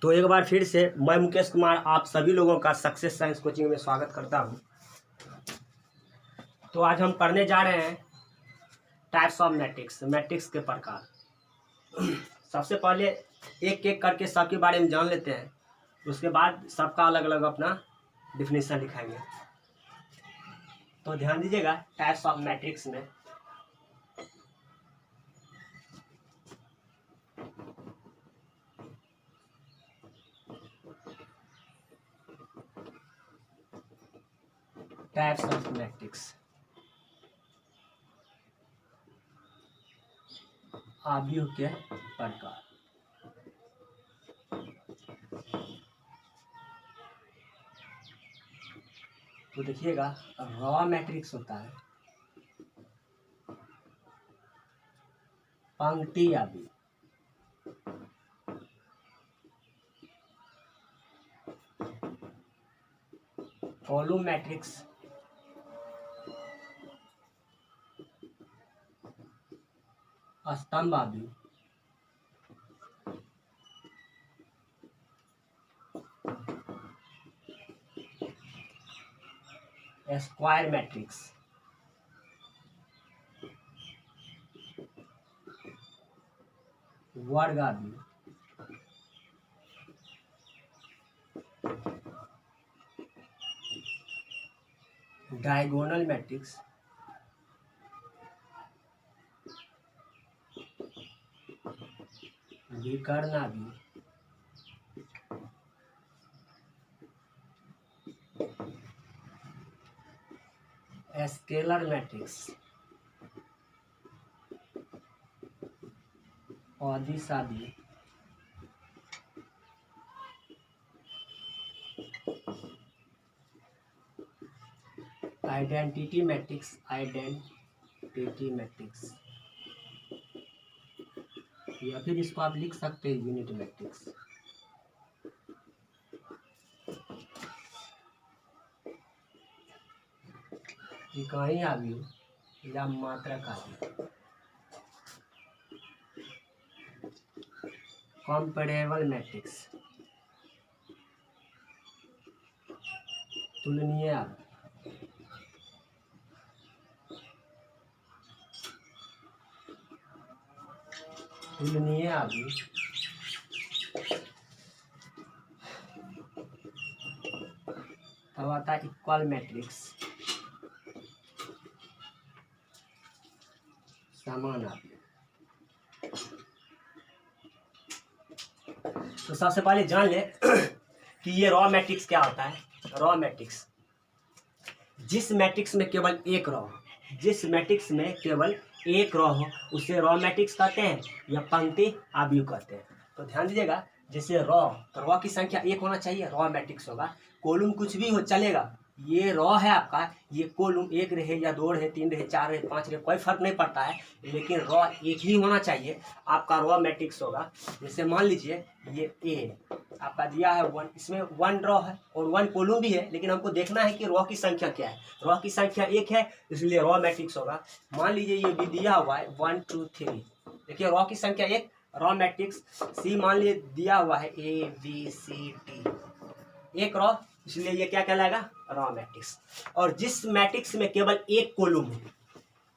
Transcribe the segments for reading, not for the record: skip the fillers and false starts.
तो एक बार फिर से मैं मुकेश कुमार आप सभी लोगों का सक्सेस साइंस कोचिंग में स्वागत करता हूं। तो आज हम पढ़ने जा रहे हैं टाइप्स ऑफ मैट्रिक्स, मैट्रिक्स के प्रकार। सबसे पहले एक एक करके सबके बारे में जान लेते हैं, उसके बाद सबका अलग अलग अपना डिफिनीशन लिखाएंगे। तो ध्यान दीजिएगा टाइप्स ऑफ मैट्रिक्स में टाइप्स ऑफ मैट्रिक्स, आव्यूह के प्रकार। तो देखिएगा रॉ मैट्रिक्स होता है पंक्ति आव्यूह, कॉलम मैट्रिक्स स्तंभ आव्यूह, स्क्वायर मैट्रिक्स, वर्ग आव्यूह, डायगोनल मैट्रिक्स, विकर्ण आव्यूह, स्केलर मैट्रिक्स, अदिश आव्यूह, आइडेंटिटी मैट्रिक्स, आइडेंटिटी मैट्रिक्स, या फिर इसको आप लिख सकते हैं यूनिट मैट्रिक्स। इकाई आव्यूह या मात्रक आव्यूह, कंपैरेबल मैट्रिक्स, तुलनीय आव्यूह, तुलनीय आव्यूह, तब आता है इक्वल मैट्रिक्स, समान आव्यूह। तो सबसे पहले जान ले कि ये रॉ मैट्रिक्स क्या होता है। रॉ मैट्रिक्स जिस मैट्रिक्स में केवल एक रॉ, जिस मैट्रिक्स में केवल एक रॉ हो उसे रॉ मैट्रिक्स कहते हैं या पंक्ति आव्यूह कहते हैं। तो ध्यान दीजिएगा, जैसे रॉ, तो रॉ की संख्या एक होना चाहिए, रॉ मैट्रिक्स होगा। कॉलम कुछ भी हो चलेगा, ये रॉ है आपका, ये कॉलम एक रहे या दो रहे, तीन रहे, चार रहे, पांच रहे, कोई फर्क नहीं पड़ता है, लेकिन रॉ एक ही होना चाहिए, आपका रॉ मैट्रिक्स होगा। जैसे मान लीजिए ये ए आपका दिया है 1, इसमें 1 रॉ है और 1 कॉलम भी है, लेकिन हमको देखना है कि रॉ की संख्या क्या है। रॉ की संख्या एक है, इसलिए रॉ मैट्रिक्स होगा। मान लीजिए ये भी दिया हुआ है 1 2 3, देखिए रॉ की संख्या एक, रॉ मैट्रिक्स। सी मान लीजिए दिया हुआ है ए बी सी डी, एक रॉ, इसलिए ये क्या कहलाएगा, रॉ मैट्रिक्स। और जिस मैट्रिक्स में केवल एक कॉलम हो,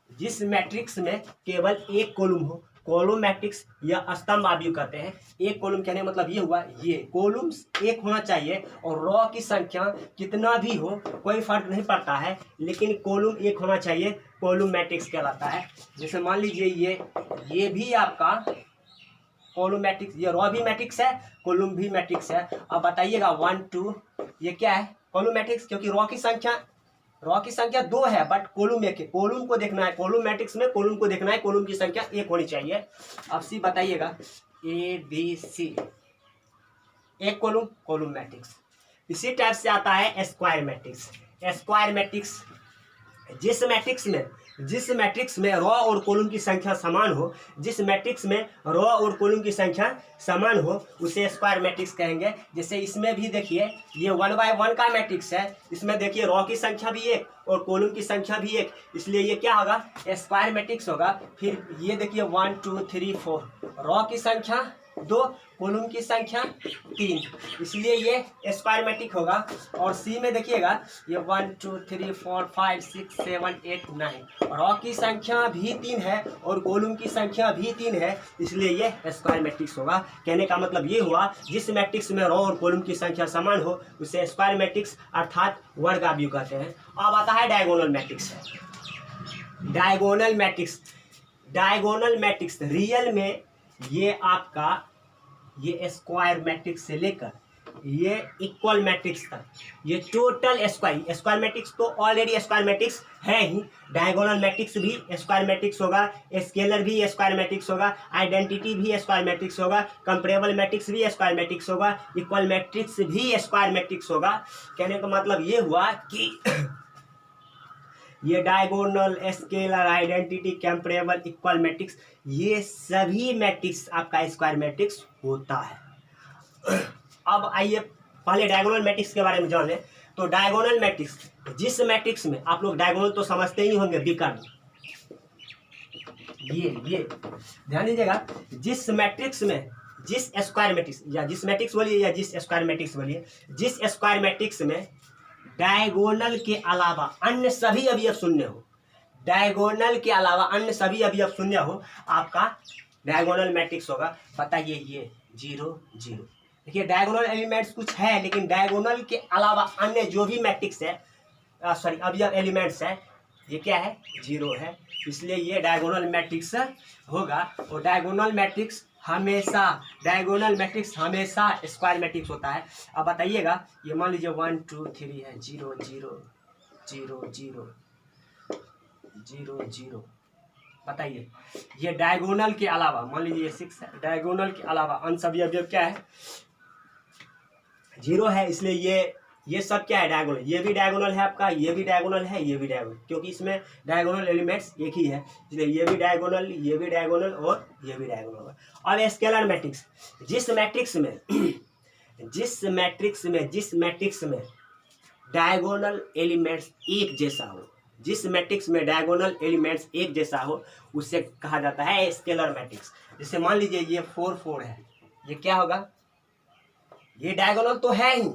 जिस मैट्रिक्स में केवल एक कॉलम हो, कॉलम मैट्रिक्स या स्तंभ आव्यूह कहते हैं। एक कॉलम कहने का मतलब ये हुआ, ये कॉलम्स एक होना चाहिए और रॉ की संख्या कितना भी हो कोई फर्क नहीं पड़ता है, लेकिन कॉलम एक होना चाहिए, कॉलम मैट्रिक्स कहलाता है। जैसे मान लीजिए ये भी आपका कॉलम मैट्रिक्स, ये रॉ भी मैट्रिक्स है, कॉलम भी मैट्रिक्स है। अब बताइएगा 1 2, ये क्या है, कॉलम मैट्रिक्स, क्योंकि रॉ की संख्या 2 है बट कॉलम एक है। कॉलम को देखना है, कॉलम मैट्रिक्स में कॉलम को देखना है, कॉलम की संख्या एक होनी चाहिए। अब सी बताइएगा ए बी सी, एक कॉलम, कॉलम मैट्रिक्स। इसी टाइप से आता है स्क्वायर मैट्रिक्स। स्क्वायर मैट्रिक्स जिस मैट्रिक्स में रॉ और कॉलम की संख्या समान हो, जिस मैट्रिक्स में रॉ और कॉलम की संख्या समान हो उसे स्क्वायर मैट्रिक्स कहेंगे। जैसे इसमें भी देखिए ये 1 by 1 का मैट्रिक्स है, इसमें देखिए रॉ की संख्या भी एक और कॉलम की संख्या भी एक, इसलिए ये क्या होगा, स्क्वायर मैट्रिक्स होगा। फिर ये देखिए 1 2 3 4, रॉ की संख्या 2, कॉलम की संख्या 3, इसलिए ये स्क्वायर मैट्रिक्स होगा। और सी में देखिएगा ये 1 2 3 4 5 6 7 8 9 रॉ की संख्या भी 3 है और कॉलम की संख्या भी 3 है, इसलिए ये स्क्वायर मैट्रिक्स होगा। कहने का मतलब ये हुआ जिस मैट्रिक्स में रॉ और कॉलम की संख्या समान हो उसे स्क्वायर मैट्रिक्स अर्थात वर्गाव्यूह कहते हैं। अब आता है diagonal matrix. Diagonal matrix, diagonal matrix real में ये आपका ये स्क्वायर मैट्रिक्स से लेकर ये इक्वल मैट्रिक्स तक ये टोटल स्क्वायर, स्क्वायर मैट्रिक्स तो ऑलरेडी स्क्वायर मैट्रिक्स है ही, डायगोनल मैट्रिक्स भी स्क्वायर मैट्रिक्स होगा, स्केलर भी स्क्वायर मैट्रिक्स होगा, आइडेंटिटी भी स्क्वायर मैट्रिक्स होगा, कंपेरेबल मैट्रिक्स भी स्क्वायर मैट्रिक्स होगा, इक्वल मैट्रिक्स भी स्क्वायर मैट्रिक्स होगा। कहने का मतलब ये हुआ कि ये diagonal, scalar, identity, comparable, equal matrix ये सभी मैट्रिक्स आपका स्क्वायर मैट्रिक्स होता है। अब आइए पहले डायगोनल मैट्रिक्स के बारे में जान लें। तो डायगोनल मैट्रिक्स, जिस मैट्रिक्स में आप लोग डायगोनल तो समझते ही होंगे, विकर्ण, ये ध्यान दीजिएगा, जिस मैट्रिक्स में जिस स्क्वायर मैट्रिक्स या जिस मैट्रिक्स बोलिए या जिस स्क्वायर मैट्रिक्स बोलिए, जिस स्क्वायर मैट्रिक्स में डायगोनल के अलावा अन्य सभी अवयव शून्य हो, डायगोनल के अलावा अन्य सभी अवयव शून्य हो, आपका डायगोनल मैट्रिक्स होगा। बताइए ये 0 0। देखिए डायगोनल एलिमेंट्स कुछ है, लेकिन डायगोनल के अलावा अन्य जो भी मैट्रिक्स है सॉरी अवयव एलिमेंट्स है ये क्या है, 0 है, इसलिए ये डायगोनल मैट्रिक्स होगा। और डायगोनल मैट्रिक्स हमेशा स्क्वायर मैट्रिक्स होता है। अब बताइएगा ये मान लीजिए 1 2 3 है, 0 0 0 0 0 0। बताइए ये डायगोनल के अलावा मान लीजिए 6 है, डायगोनल के अलावा अन्य सभी अवयव क्या है, 0 है, इसलिए ये सब क्या है, डायगोनल। ये भी डायगोनल है आपका, ये भी डायगोनल है, ये भी डायगोनल, क्योंकि इसमें डायगोनल एलिमेंट्स एक ही है, इसलिए ये भी डायगोनल, ये भी डायगोनल और ये भी डायगोनल होगा। अब स्केलर मैट्रिक्स, जिस मैट्रिक्स में डायगोनल एलिमेंट्स एक जैसा हो, जिस मैट्रिक्स में डायगोनल एलिमेंट्स एक जैसा हो उसे कहा जाता है स्केलर मैट्रिक्स। जैसे मान लीजिए ये 4 4 है, ये क्या होगा, ये डायगोनल तो है ही,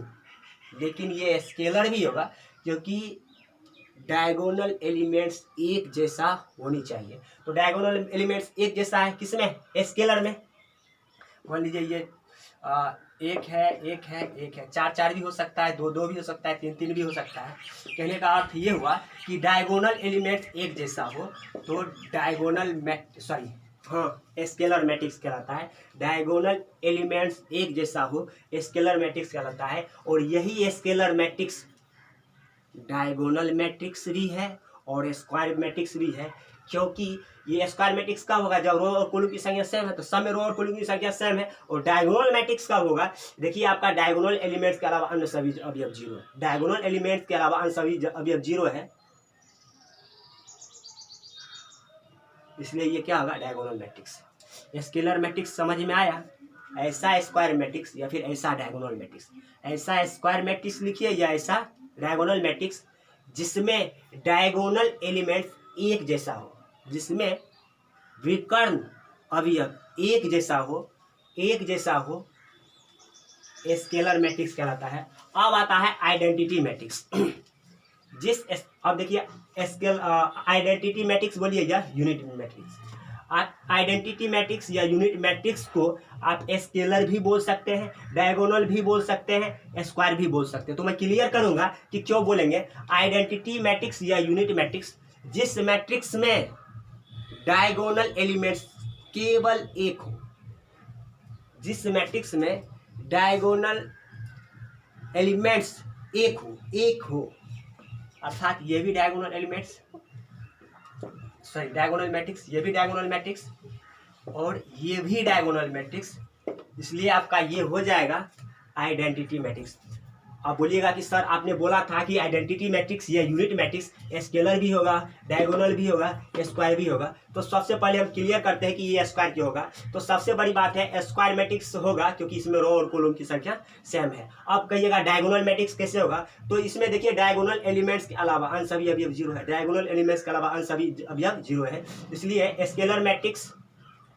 लेकिन ये स्केलर भी होगा, क्योंकि डायगोनल एलिमेंट्स एक जैसा होनी चाहिए। तो डायगोनल एलिमेंट्स एक जैसा है किसमें, स्केलर में। मान लीजिए ये 1 है 1 है 1 है, 4 4 भी हो सकता है, 2 2 भी हो सकता है, 3 3 भी हो सकता है। कहने का अर्थ ये हुआ कि डायगोनल एलिमेंट्स एक जैसा हो तो स्केलर मैट्रिक्स कहलाता है। डायगोनल एलिमेंट्स एक जैसा हो स्केलर मैट्रिक्स कहलाता है। और यही स्केलर मैट्रिक्स डायगोनल मैट्रिक्स भी है और स्क्वायर मैट्रिक्स भी है, क्योंकि ये स्क्वायर मैट्रिक्स कब होगा, जब रो और कॉलम की संख्या सेम है, तो सब में रो और कॉलम की संख्या सेम है। और डायगोनल मैट्रिक्स कब होगा, देखिए आपका डायगोनल एलिमेंट्स के अलावा अन्य सभी अवयव 0 है, डायगोनल एलिमेंट्स के अलावा अन्य सभी अवयव 0 है, इसलिए ये क्या होगा, डायगोनल मैट्रिक्स। स्केलर मैट्रिक्स समझ में आया, ऐसा स्क्वायर मैट्रिक्स या फिर ऐसा डायगोनल मैट्रिक्स, ऐसा स्क्वायर मैट्रिक्स लिखिए या ऐसा डायगोनल मैट्रिक्स जिसमें डायगोनल एलिमेंट्स एक जैसा हो, जिसमें विकर्ण अवयव एक जैसा हो स्केलर मैट्रिक्स कहलाता है। अब आता है आइडेंटिटी मैट्रिक्स। अब देखिए आइडेंटिटी मैट्रिक्स बोलिए या यूनिट मैट्रिक्स। आइडेंटिटी मैट्रिक्स या यूनिट मैट्रिक्स को आप स्केलर भी बोल सकते हैं, डायगोनल भी बोल सकते हैं, स्क्वायर भी बोल सकते हैं। तो मैं क्लियर करूंगा कि क्यों बोलेंगे आइडेंटिटी मैट्रिक्स या यूनिट मैट्रिक्स, जिस मैट्रिक्स में डायगोनल एलिमेंट्स केवल एक हो, जिस मैट्रिक्स में डायगोनल एलिमेंट्स एक हो अर्थात ये भी डायगोनल एलिमेंट्स डायगोनल मैट्रिक्स, ये भी डायगोनल मैट्रिक्स और ये भी डायगोनल मैट्रिक्स, इसलिए आपका ये हो जाएगा आइडेंटिटी मैट्रिक्स। अब बोलिएगा कि सर आपने बोला था कि आइडेंटिटी मैट्रिक्स या यूनिट मैट्रिक्स स्केलर भी होगा, डायगोनल भी होगा, स्क्वायर भी होगा। तो सबसे पहले हम क्लियर करते हैं कि ये स्क्वायर क्यों होगा। तो सबसे बड़ी बात है स्क्वायर मैट्रिक्स होगा क्योंकि इसमें रो और कॉलम की संख्या सेम है। अब कहिएगा डायगोनल मैट्रिक्स कैसे होगा, तो इसमें देखिए डायगोनल एलिमेंट्स के अलावा अन्य सभी अवयव 0 है, डायगोनल एलिमेंट्स के अलावा अन्य सभी अवयव 0 है, इसलिए स्केलर मैट्रिक्स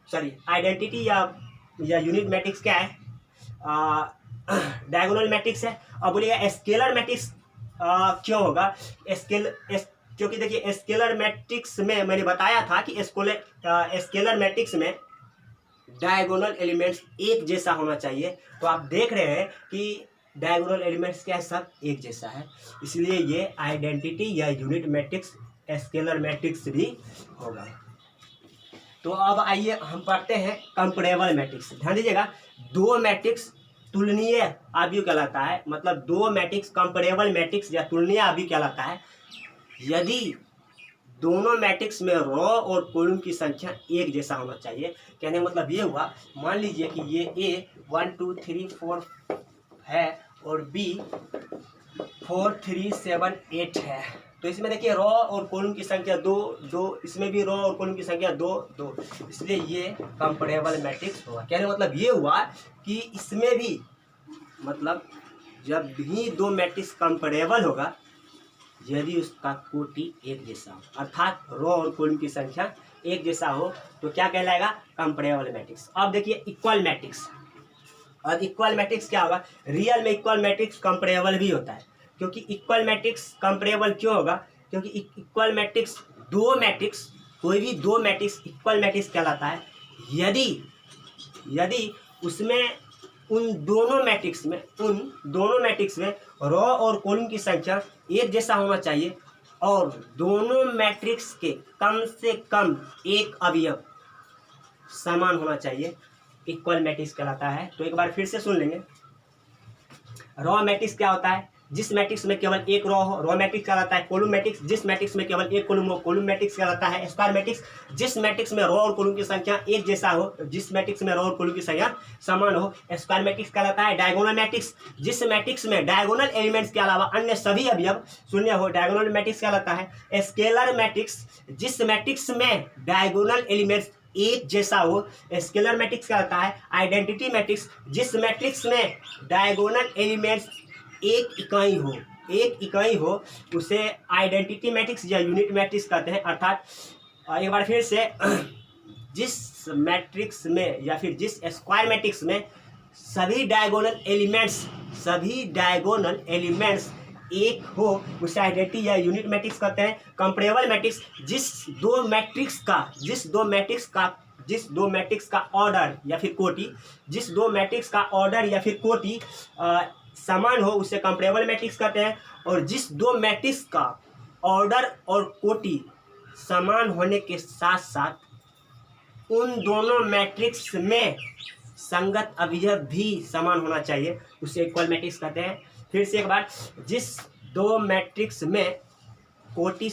आइडेंटिटी या या यूनिट मैट्रिक्स क्या है, डायगोनल मैट्रिक्स है। अब बोलिएगा स्केलर मैट्रिक्स क्यों होगा, क्योंकि देखिए स्केलर मैट्रिक्स में मैंने बताया था कि स्केलर मैट्रिक्स में डायगोनल एलिमेंट्स एक जैसा होना चाहिए। तो आप देख रहे हैं कि डायगोनल एलिमेंट्स क्या है, सब एक जैसा है, इसलिए ये आइडेंटिटी या यूनिट मैट्रिक्स स्केलर मैट्रिक्स भी होगा। तो अब आइए हम पढ़ते हैं कंपैरेबल मैट्रिक्स। ध्यान दीजिएगा, दो मैट्रिक्स तुलनीय अवयव कहलाता है, मतलब दो मैट्रिक्स कंपैरेबल मैट्रिक्स या तुलनीय अवयव कहलाता है यदि दोनों मैट्रिक्स में रो और कॉलम की संख्या एक जैसा होना चाहिए। कहने का मतलब ये हुआ, मान लीजिए कि ये ए 1 2 3 4 है और बी 4 3 7 8 है। तो इसमें देखिए रो और कॉलम की संख्या दो दो, इसमें भी रो और कॉलम की संख्या दो दो, इसलिए ये कंपैरेबल मैट्रिक्स होगा। कहने का मतलब ये हुआ कि इसमें भी, मतलब जब भी दो मैट्रिक्स कंपैरेबल होगा यदि उसका कोटि एक जैसा हो, अर्थात रो और कॉलम की संख्या एक जैसा हो, तो क्या कहलाएगा, कंपैरेबल मैट्रिक्स। अब देखिए इक्वल मैट्रिक्स, और इक्वल मैट्रिक्स क्या होगा, रियल में इक्वल मैट्रिक्स कंपैरेबल भी होता है। क्योंकि इक्वल मैट्रिक्स कंपैरेबल क्यों होगा, क्योंकि इक्वल मैट्रिक्स दो मैट्रिक्स, कोई भी दो मैट्रिक्स इक्वल मैट्रिक्स कहलाता है यदि उसमें उन दोनों मैट्रिक्स में रो और कॉलम की संख्या एक जैसा होना चाहिए और दोनों मैट्रिक्स के कम से कम एक अवयव समान होना चाहिए, इक्वल मैट्रिक्स कहलाता है। तो एक बार फिर से सुन लेंगे। रॉ मैट्रिक्स क्या होता है, जिस मैट्रिक्स में केवल एक रो हो, रॉ मैट्रिक्स कहलाता है। कॉलम मैट्रिक्स, जिस मैट्रिक्स में केवल एक कॉलम हो, कॉलम मैट्रिक्स कहलाता है। स्क्वायर मैट्रिक्स, जिस मैट्रिक्स में रो और कॉलम की संख्या एक जैसा हो, जिस मैट्रिक्स में रो और कॉलम की संख्या समान हो, स्क्वायर मैट्रिक्स कहलाता है। डायगोनल मैट्रिक्स, जिस मैट्रिक्स में डायगोनल एलिमेंट्स के अलावा अन्य सभी अवयव शून्य हो, डायगोनल मैट्रिक्स कहलाता है। स्केलर मैट्रिक्स, जिस मैट्रिक्स में डायगोनल एलिमेंट्स एक जैसा हो, स्केलर मैट्रिक्स कहलाता है। आइडेंटिटी मैट्रिक्स, जिस मैट्रिक्स में डायगोनल एलिमेंट्स एक इकाई हो उसे आइडेंटिटी मैट्रिक्स या यूनिट मैट्रिक्स कहते हैं। अर्थात एक बार फिर से, जिस मैट्रिक्स में या फिर जिस स्क्वायर मैट्रिक्स में सभी डायगोनल एलिमेंट्स एक हो उसे आइडेंटिटी या यूनिट मैट्रिक्स कहते हैं। कंपैरेबल मैट्रिक्स, जिस दो मैट्रिक्स का ऑर्डर या फिर कोटि समान हो उसे कंपैरेबल मैट्रिक्स कहते हैं। और जिस दो मैट्रिक्स का ऑर्डर और कोटि समान होने के साथ साथ उन दोनों मैट्रिक्स में संगत अवयव भी समान होना चाहिए उसे इक्वल मैट्रिक्स कहते हैं। फिर से एक बार, जिस दो मैट्रिक्स में कोटि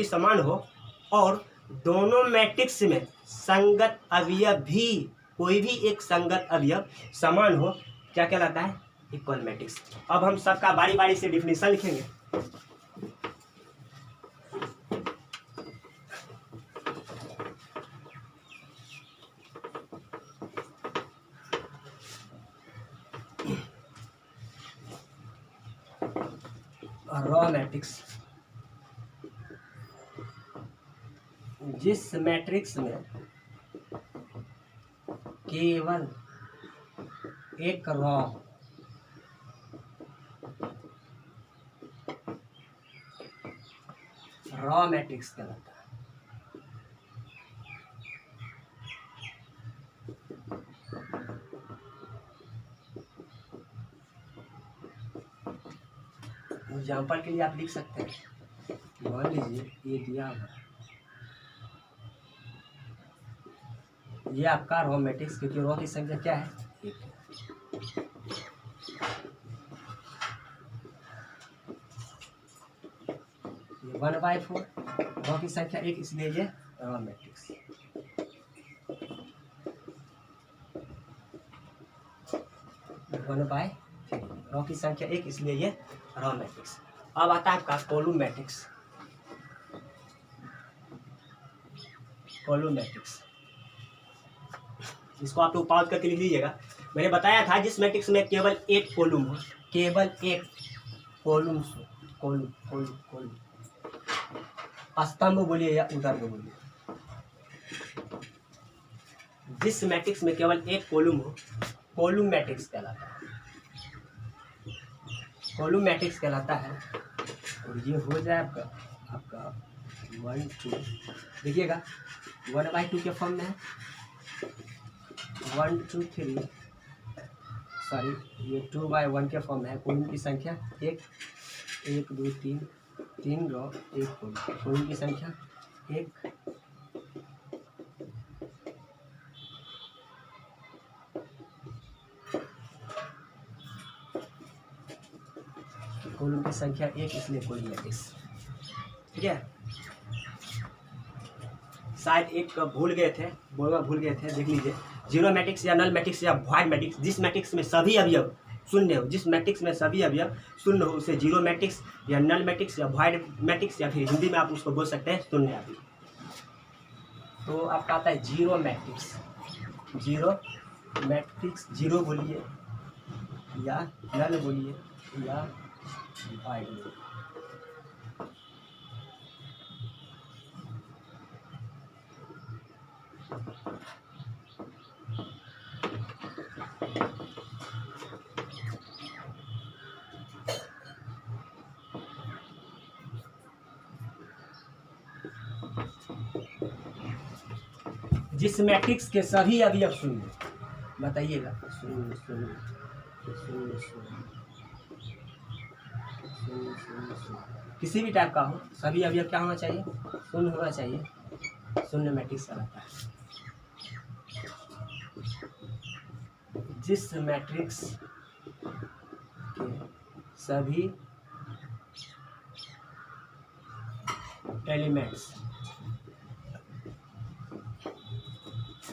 समान हो और दोनों मैट्रिक्स में संगत अवयव भी, कोई भी एक संगत अवयव समान हो, क्या कहलाता है, इक्वल मैट्रिक्स। अब हम सबका बारी बारी से डिफिनेशन लिखेंगे। रॉ मैट्रिक्स, जिस मैट्रिक्स में केवल एक रॉ मैट्रिक्स कहलाता है। एग्जाम्पल के लिए आप लिख सकते हैं, मान लीजिए ये दिया हुआ, ये आपका रॉ मैट्रिक्स, क्योंकि रॉ की संख्या क्या है, एक है। 1/4, रॉ की संख्या एक, इसलिए ये रॉ मैट्रिक्स। 1/3, रॉ की संख्या एक, इसलिए ये रॉ मैट्रिक्स। अब आता है आपका कॉलम मैट्रिक्स। इसको आप लोग पॉज करके लिख लीजिएगा। मैंने बताया था जिस मैट्रिक्स में केवल एक कॉलम हो, कॉलम स्तंभ बोलिए या उदर्भ बोलिए, जिस मैट्रिक्स में केवल एक कॉलम हो, कॉलम मैट्रिक्स कहलाता है, कॉलम मैट्रिक्स कहलाता है। और ये हो जाए आपका 1 2, देखिएगा 1/2 के फॉर्म में है, 1 2 3, सॉरी ये 2/1 के फॉर्म में है। कॉलम की संख्या 1 1 2 3, 3 रो 1 कॉलम, कॉलम की संख्या 1। कॉलम की संख्या 1, इसलिए कॉलम मैट्रिक्स, ठीक है। शायद एक भूल गए थे, बोलना भूल गए थे, देख लीजिए। जीरो मैट्रिक्स या नल मैट्रिक्स या वॉइड मैट्रिक्स, जिस मैट्रिक्स में सभी अवयव शून्य हो, जिस मैट्रिक्स में सभी अवयव शून्य हो उसे जीरो मैट्रिक्स या नल मैट्रिक्स या वॉइड मैट्रिक्स, या फिर हिंदी में आप उसको बोल सकते हैं शून्य अवयव। तो आपका आता है zero matrix. Zero matrix, zero बोलिए या नल बोलिए या वॉइड बोलिए। जिस मैट्रिक्स के सभी अवयव शून्य, बताइएगा, शून्य शून्य शून्य शून्य शून्य शून्य, किसी भी टाइप का हो, सभी अवयव क्या होना चाहिए, शून्य होना चाहिए, शून्य मैट्रिक्स कहलाता है। जिस मैट्रिक्स के सभी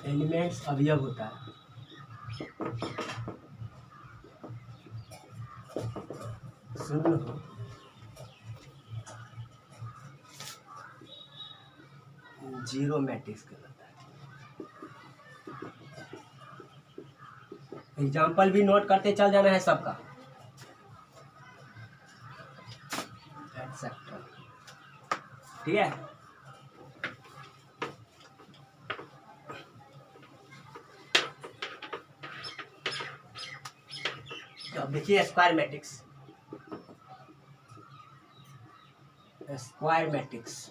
एलिमेंट्स अवयव होता है, शून्य हो, जीरो मैट्रिक्स कहलाता है। एग्जाम्पल भी नोट करते चल जाना है सबका, एक्सेट्रा, ठीक है। अब देखिए स्क्वायर मैट्रिक्स, स्क्वायर मैट्रिक्स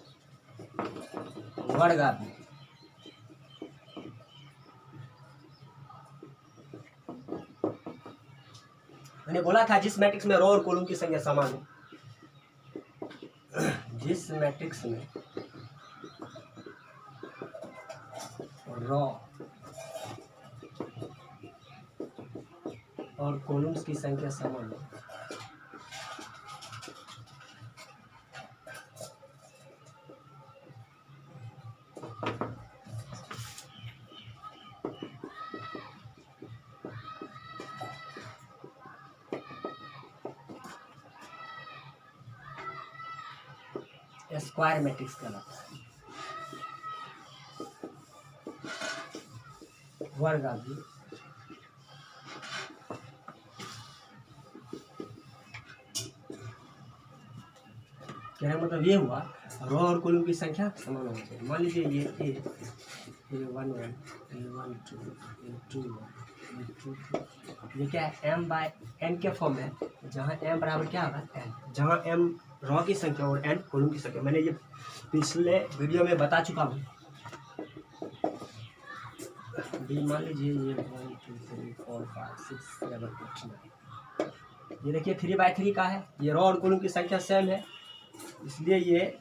वर्गात्मक, मैंने बोला था जिस मैट्रिक्स में रो और कॉलम की संख्या समान हो, जिस मैट्रिक्स में रो और कॉलम्स की संख्या समान हो, स्क्वायर मैट्रिक्स कहलाता है। वर्गात्मक, कहने का मतलब ये हुआ रो और कॉलम की संख्या समान होनी चाहिए। मान लीजिए ये A 1 1 A1 2 A2 1 A2 2, ये क्या है, m/n के फॉर्म में, जहाँ m बराबर क्या होगा n, जहाँ m रो की संख्या और n कॉलम की संख्या। मैंने ये पिछले वीडियो में बता चुका हूँ। मान लीजिए ये 1 2 3 4 5 6 7 8 9, ये देखिए 3/3 का है, ये रो और कॉलम की संख्या सेम है, इसलिए ये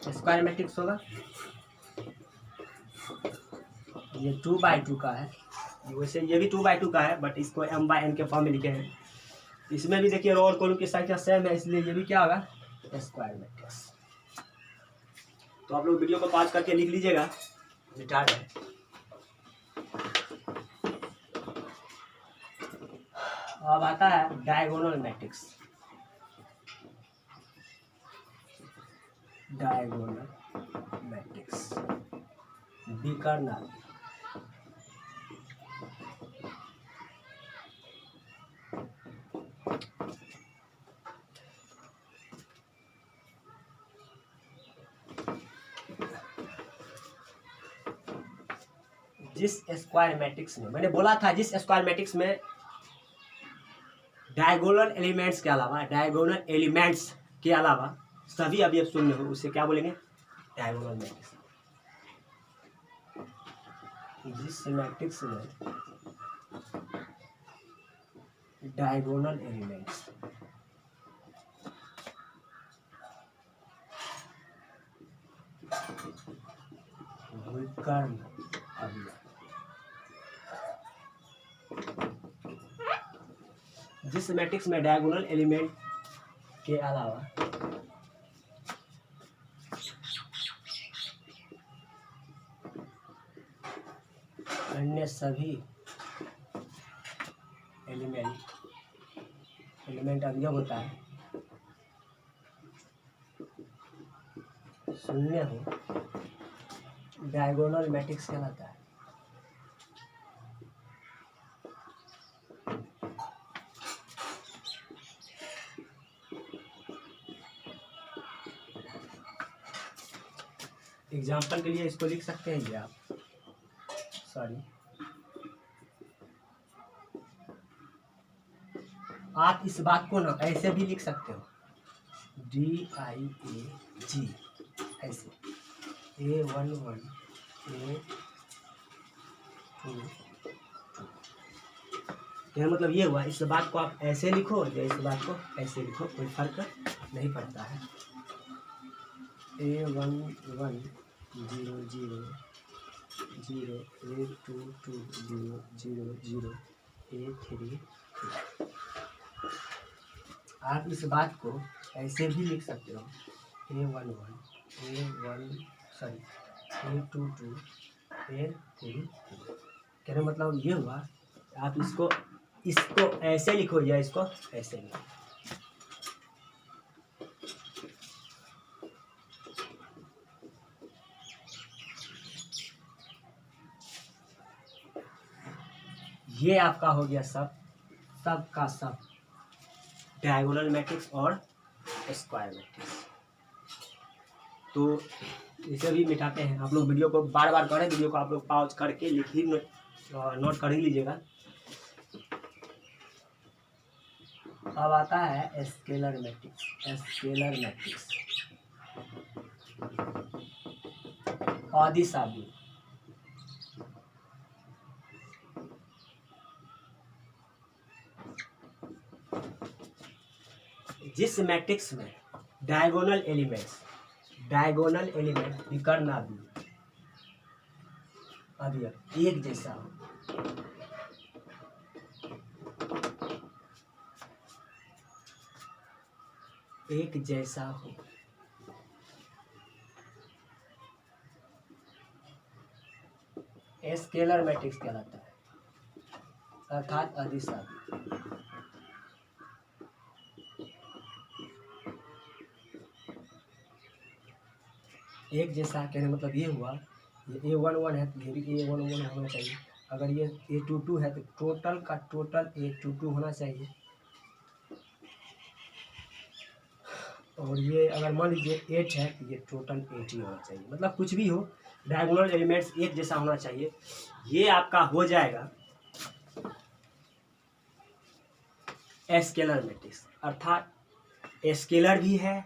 स्क्वायर मैट्रिक्स होगा। ये 2/2 का है, वैसे ये भी 2/2 का है, बट इसको m/n के फॉर्म में लिखे हैं। इसमें भी देखिए रो और कॉलम की संख्या सेम है, इसलिए ये भी क्या होगा, स्क्वायर मैट्रिक्स। तो आप लोग वीडियो को पॉज करके लिख लीजिएगा, रिटार्ड है। अब आता है डायगोनल मैट्रिक्स। डायगोनल मैट्रिक्स विकर्णन, जिस स्क्वायर मैट्रिक्स में, मैंने बोला था जिस स्क्वायर मैट्रिक्स में डायगोनल एलिमेंट्स के अलावा, डायगोनल एलिमेंट्स के अलावा सभी अवयव शून्य हो, उसे क्या बोलेंगे? Diagonal matrix. जिस मैट्रिक्स में डायगोनल एलिमेंट्स विकर्ण अवयव, जिस मैट्रिक्स में डायगोनल एलिमेंट के अलावा अन्य सभी एलिमेंट अवयव होता है शून्य हो, डायगोनल मैट्रिक्स कहलाता है। एग्जाम्पल के लिए इसको लिख सकते हैं ये आप, सॉरी, आप इस बात को ना ऐसे भी लिख सकते हो, DIAG ऐसे, A11 A22, मतलब ये हुआ। इस बात को आप ऐसे लिखो या इस बात को ऐसे लिखो, कोई फर्क नहीं पड़ता है। A11 0 0 0 A22 0 0 0 A33। आप इस बात को ऐसे भी लिख सकते हो, A11 A22 A33। कहने मतलब ये हुआ, आप इसको ऐसे लिखो या इसको ऐसे लिखो। ये आपका हो गया सब का सब डायगोनल मैट्रिक्स और स्क्वायर मैट्रिक्स। तो इसे भी मिटाते हैं। आप लोग वीडियो को बार बार करें, वीडियो को आप लोग पॉज करके लिख ही नोट कर ही लीजिएगा। अब आता है स्केलर मैट्रिक्स, अदिश अवयव। जिस मैट्रिक्स में डायगोनल एलिमेंट विकर्ण अवयव एक जैसा हो, स्केलर मैट्रिक्स कहलाता है, अर्थात अदिश अवयव। एक जैसा कहने मतलब ये हुआ, ये A11 है तो ये भी A11 होना चाहिए। अगर ये A22 है तो टोटल का टोटल A22 होना चाहिए। और ये अगर मान लीजिए 8 है तो ये टोटल 8 ही होना चाहिए। मतलब कुछ भी हो, डायगोनल एलिमेंट्स एक जैसा होना चाहिए। ये आपका हो जाएगा स्केलर मैट्रिक्स, अर्थात स्केलर भी है,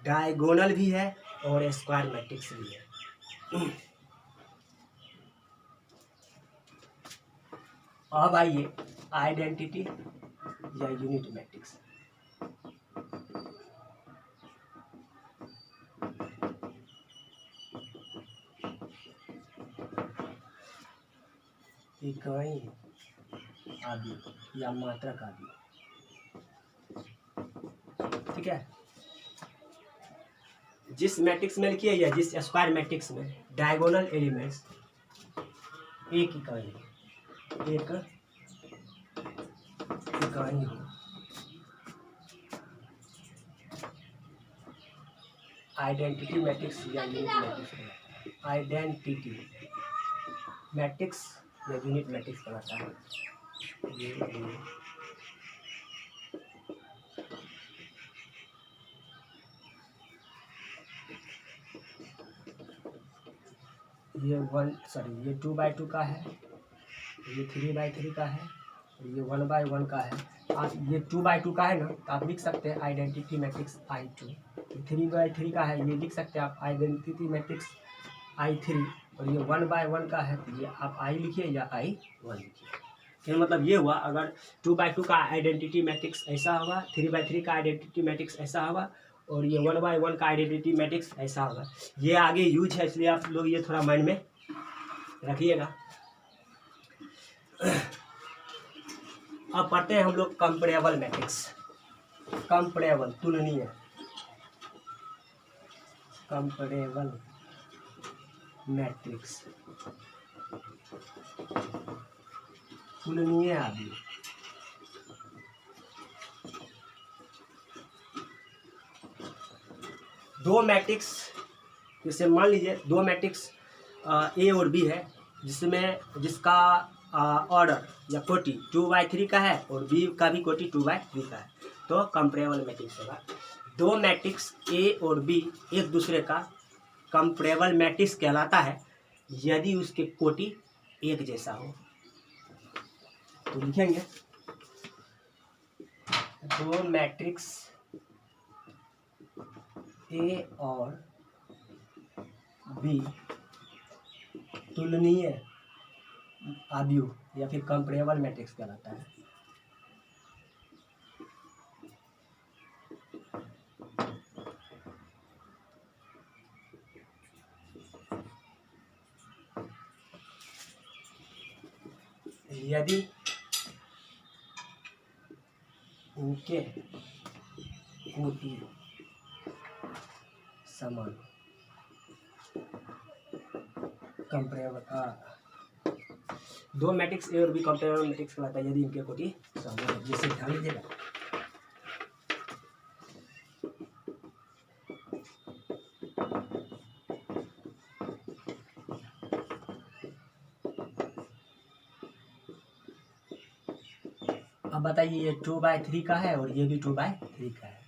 डायगोनल भी है और स्क्वायर मैट्रिक्स भी है। अब आइए आइडेंटिटी या यूनिट मैट्रिक्स। इकाई आदि या मात्रक आदि, ठीक है। जिस मैट्रिक्स में लिखिए या जिस स्क्वायर मैट्रिक्स में डायगोनल एलिमेंट्स एक इकाई हो, आइडेंटिटी मैट्रिक्स या यूनिट मैट्रिक्स कहलाता है। आइडेंटिटी मैट्रिक्स या यूनिट मैट्रिक्स कहलाता है। ये 2/2 का है, ये 3/3 का है, और ये 1/1 का है। आप ये 2/2 का है ना, तो आप लिख सकते हैं आइडेंटिटी मैट्रिक्स I2। 3/3 का है, ये लिख सकते हैं आप आइडेंटिटी मैट्रिक्स I3। और ये 1/1 का है, तो ये आप I लिखिए या I1 लिखिए। फिर मतलब ये हुआ, अगर 2/2 का आइडेंटिटी मैट्रिक्स ऐसा होगा, 3/3 का आइडेंटिटी मैट्रिक्स ऐसा होगा, और ये 1/1 का आइडेंटिटी मैट्रिक्स ऐसा होगा। ये आगे यूज है, इसलिए आप लोग ये थोड़ा माइंड में रखिएगा। अब पढ़ते हैं हम लोग कंपेरेबल मैट्रिक्स। कंपेरेबल तुलनीय, कंपेरेबल मैट्रिक्स तुलनीय आदि। दो मैट्रिक्स, जैसे मान लीजिए दो मैट्रिक्स ए और बी है, जिसका ऑर्डर या कोटि 2/3 का है और बी का भी कोटि 2/3 का है, तो कंपेरेबल मैट्रिक्स होगा। दो मैट्रिक्स ए और बी एक दूसरे का कंपेरेबल मैट्रिक्स कहलाता है यदि उसके कोटि एक जैसा हो। तो लिखेंगे दो मैट्रिक्स ए और बी तुलनीय आव्यूह या फिर कंपेरेबल मैट्रिक्स कहलाता है। यदि उनके कोटि समान, कंपेरेबल दो मैट्रिक्स ए और बी कंपेरेबल मैट्रिक्स कहलाता है यदि इनके कोटि समान है। जिससे ध्यान दीजिएगा, अब बताइए ये 2/3 का है और ये भी 2/3 का है,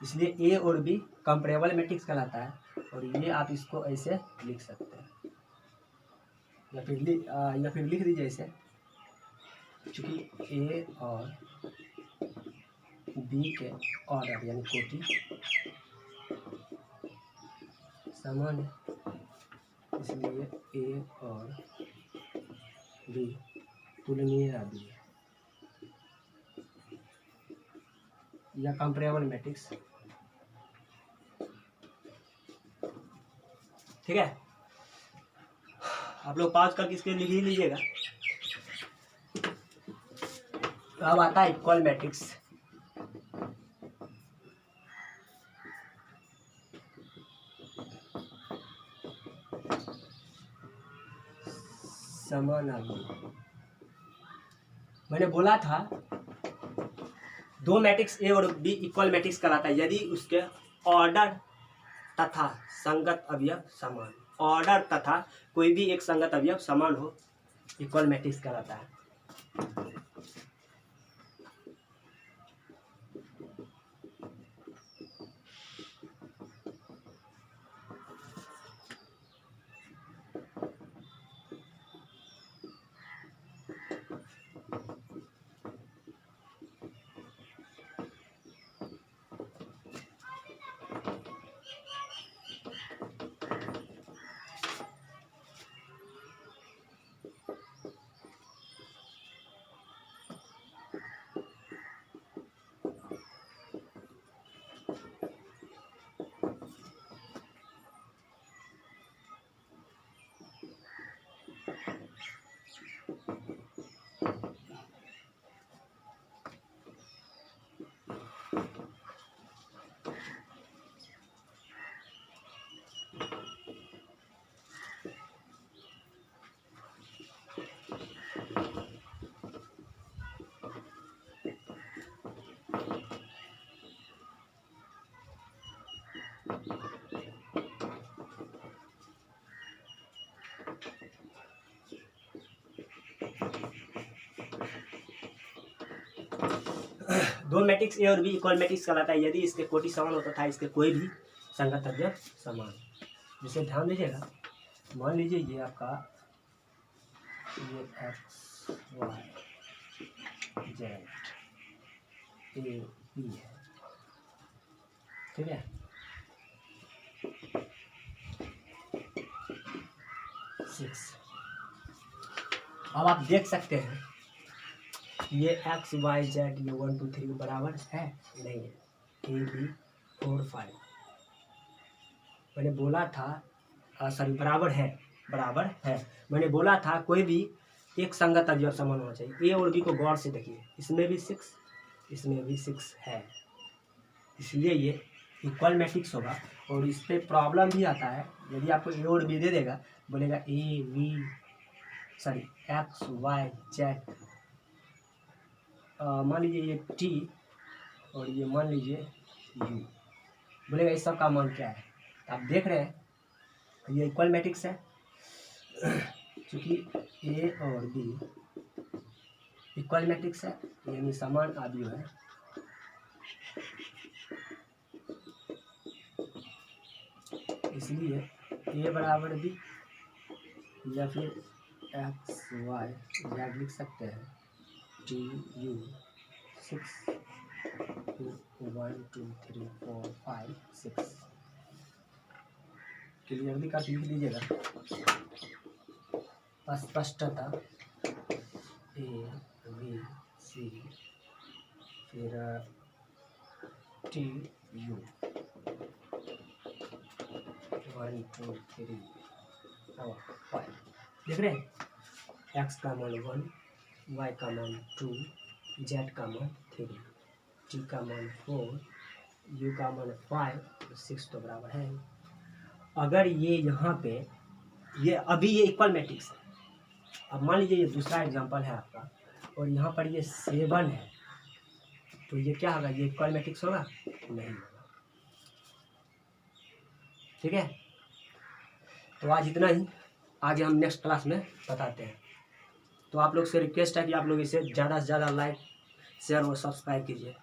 इसलिए ए और बी कंपेरेबल मैट्रिक्स कहलाता है। और ये आप इसको ऐसे लिख सकते हैं, या फिर लिख दीजिए ऐसे, क्योंकि ए और बी के ऑर्डर यानी कोटि समान है, इसलिए ए और बी तुलनीय आदि है या कंपेरेबल मैट्रिक्स। ठीक है, आप लोग पास करके इसके लिख ही लीजिएगा। तो अब आता है इक्वल मैट्रिक्स। समान आव्यूह, मैंने बोला था दो मैट्रिक्स ए और बी इक्वल मैट्रिक्स कहलाता है यदि उसके ऑर्डर तथा संगत अवयव समान। ऑर्डर तथा कोई भी एक संगत अवयव समान हो, इक्वल मैट्रिक्स कहलाता है। दो मैट्रिक्स ए और बी इक्वल मैट्रिक्स कहलाता है यदि इसके कोटि समान होता था इसके कोई भी संगत अवयव समान। जिसे ध्यान दीजिएगा, मान लीजिए ये आपका ये X Y Z A B है, ठीक है। सिक्स। अब आप देख सकते हैं ये एक्स वाई जेड ये 1 2 3 बराबर है नहीं है, ए बी 4 5 मैंने बोला था, सॉरी बराबर है मैंने बोला था कोई भी एक संगत अवयव समान होना चाहिए। ए और बी को गौर से देखिए, इसमें भी 6 इसमें भी 6 है, इसलिए ये इक्वल मैट्रिक्स होगा। और इस पर प्रॉब्लम भी आता है, यदि आपको ए और बी दे देगा, बोलेगा A V sorry X Y Z, मान लीजिए ये टी और ये मान लीजिए यू, बोलेगा इस सब का मान क्या है। तो आप देख रहे हैं ये इक्वल मैट्रिक्स है, क्योंकि ए और बी इक्वल मैट्रिक्स है यानी समान अवयव है। इसलिए ए बराबर बी या फिर एक्स वाई जेड लिख सकते हैं, टी यू 6 1 2 3 4 5 6 क्लियरली का लिख दीजिएगा स्पष्टता ए बी सी फिर टी यू 1 2 3 4 5 देख रहे हैं एक्स का मान 1 वाई का मान 2 जेड का मान 3 टी का मान 4 यू का मान 5 6 तो बराबर है। अगर ये यहाँ पे ये अभी ये इक्वल मैट्रिक्स है, अब मान लीजिए ये दूसरा एग्जांपल है आपका और यहाँ पर ये 7 है, तो ये क्या होगा, ये इक्वल मैट्रिक्स होगा नहीं होगा, ठीक है। तो आज इतना ही, आगे हम नेक्स्ट क्लास में बताते हैं। तो आप लोग से रिक्वेस्ट है कि आप लोग इसे ज़्यादा से ज़्यादा लाइक शेयर और सब्सक्राइब कीजिए।